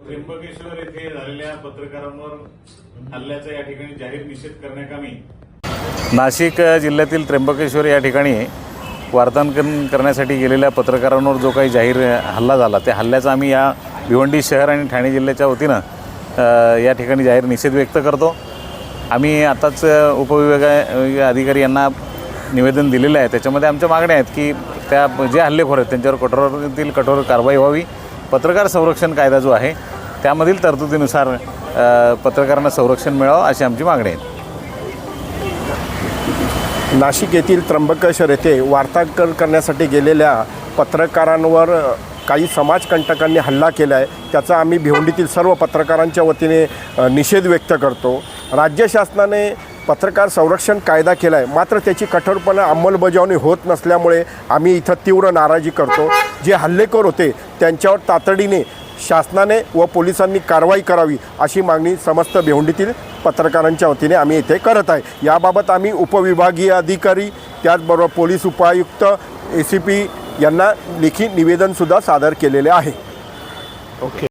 त्र्यंबकेश्वर येथे झालेल्या पत्रकारांवर हल्ल्याचा या ठिकाणी जाहीर निषेध करण्याकामी नाशिक जिल्ह्यातील त्र्यंबकेश्वर या ठिकाणी वार्तांकन करण्यासाठी गेलेल्या पत्रकारांवर जो काही जाहीर हल्ला झाला त्या हल्ल्याचा आम्ही या भिवंडी शहर आणि ठाणे जिल्ह्याच्या वतीनं या ठिकाणी जाहीर निषेध व्यक्त करतो। आम्ही आताच उपविभागीय अधिकारी यांना निवेदन दिलेलं आहे। त्याच्यामध्ये आमच्या मागण्या आहेत की त्या जे हल्लेखोर आहेत त्यांच्यावर कठोरातील कठोर कारवाई व्हावी। पत्रकार संरक्षण कायदा जो आहे त्यामधील तरतुदीनुसार पत्रकारांना संरक्षण मिळावं अशी आमची मागणी आहे। नाशिक येथील त्र्यंबकेश्वर येथे वार्तांकन करण्यासाठी गेलेल्या पत्रकारांवर काही समाजकंटकांनी हल्ला केला आहे। त्याचा आम्ही भिवंडीतील सर्व पत्रकारांच्या वतीने निषेध व्यक्त करतो। राज्य शासनाने पत्रकार संरक्षण कायदा केला आहे, मात्र त्याची कठोरपणे अंमलबजावणी होत नसल्यामुळे आम्ही इथं तीव्र नाराजी करतो। जे हल्लेखोर होते त्यांच्यावर तातडीने शासनाने व पोलिसांनी कारवाई करावी अशी मागणी समस्त भिवंडीतील पत्रकारांच्या वतीने आम्ही इथे करत आहे। याबाबत आम्ही उपविभागीय अधिकारी त्याचबरोबर पोलीस उपायुक्त ACP यांना लेखी निवेदनसुद्धा सादर केलेले आहे। ओके।